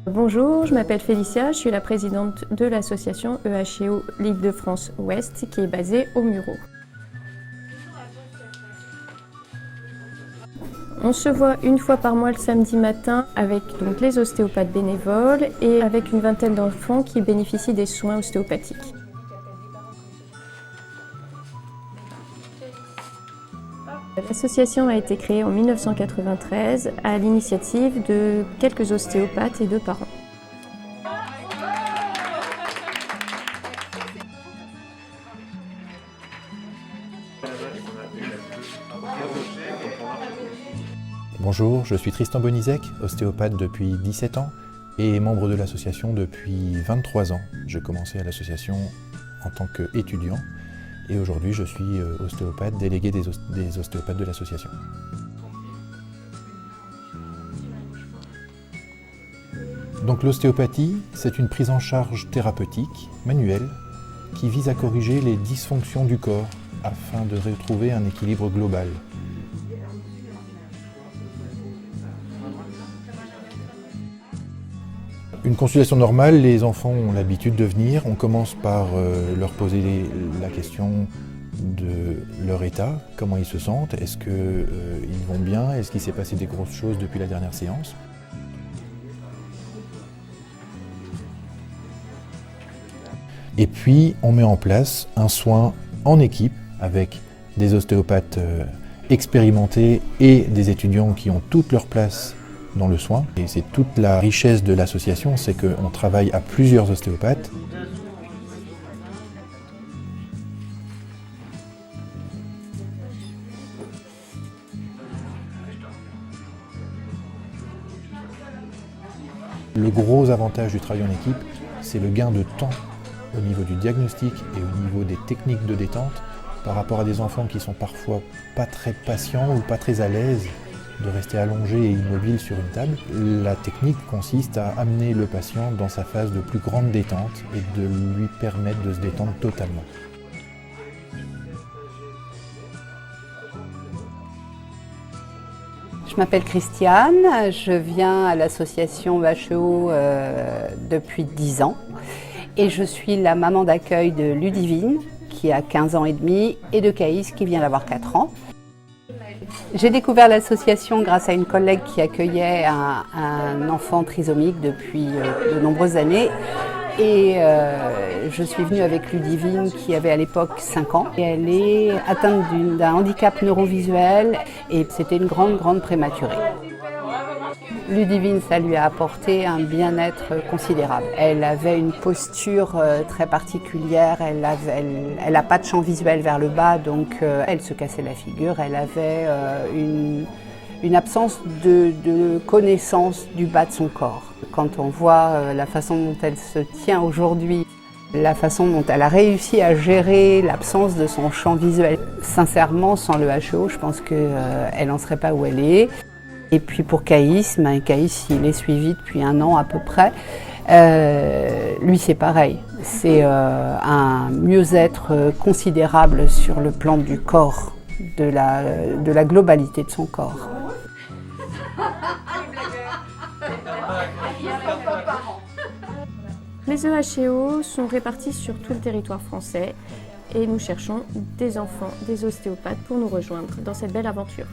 Bonjour, je m'appelle Félicia, je suis la présidente de l'association EHEO l'Île-de-France Ouest qui est basée au Mureaux. On se voit une fois par mois le samedi matin avec donc les ostéopathes bénévoles et avec une vingtaine d'enfants qui bénéficient des soins ostéopathiques. L'association a été créée en 1993 à l'initiative de quelques ostéopathes et de parents. Bonjour, je suis Tristan Bonizek, ostéopathe depuis 17 ans et membre de l'association depuis 23 ans. J'ai commencé à l'association en tant qu'étudiant et aujourd'hui je suis ostéopathe, délégué des ostéopathes de l'association. Donc l'ostéopathie, c'est une prise en charge thérapeutique, manuelle, qui vise à corriger les dysfonctions du corps afin de retrouver un équilibre global. Une consultation normale, les enfants ont l'habitude de venir. On commence par leur poser la question de leur état, comment ils se sentent, est-ce qu'ils vont bien, est-ce qu'il s'est passé des grosses choses depuis la dernière séance. Et puis on met en place un soin en équipe avec des ostéopathes expérimentés et des étudiants qui ont toute leur place dans le soin. Et c'est toute la richesse de l'association, c'est qu'on travaille à plusieurs ostéopathes. Le gros avantage du travail en équipe, c'est le gain de temps au niveau du diagnostic et au niveau des techniques de détente par rapport à des enfants qui sont parfois pas très patients ou pas très à l'aise de rester allongé et immobile sur une table. La technique consiste à amener le patient dans sa phase de plus grande détente et de lui permettre de se détendre totalement. Je m'appelle Christiane, je viens à l'association EHEO depuis 10 ans et je suis la maman d'accueil de Ludivine qui a 15 ans et demi et de Caïs qui vient d'avoir 4 ans. J'ai découvert l'association grâce à une collègue qui accueillait un enfant trisomique depuis de nombreuses années. Et je suis venue avec Ludivine qui avait à l'époque 5 ans. Et elle est atteinte d'un handicap neurovisuel et c'était une grande prématurée. Ludivine, ça lui a apporté un bien-être considérable. Elle avait une posture très particulière, elle n'a pas de champ visuel vers le bas, donc elle se cassait la figure. Elle avait une absence de connaissance du bas de son corps. Quand on voit la façon dont elle se tient aujourd'hui, la façon dont elle a réussi à gérer l'absence de son champ visuel, sincèrement, sans le HEO, je pense qu'elle n'en serait pas où elle est. Et puis pour Caïs, Caïs il est suivi depuis 1 an à peu près. Lui c'est pareil, c'est un mieux-être considérable sur le plan du corps, de la globalité de son corps. Les EHEO sont répartis sur tout le territoire français et nous cherchons des enfants, des ostéopathes pour nous rejoindre dans cette belle aventure.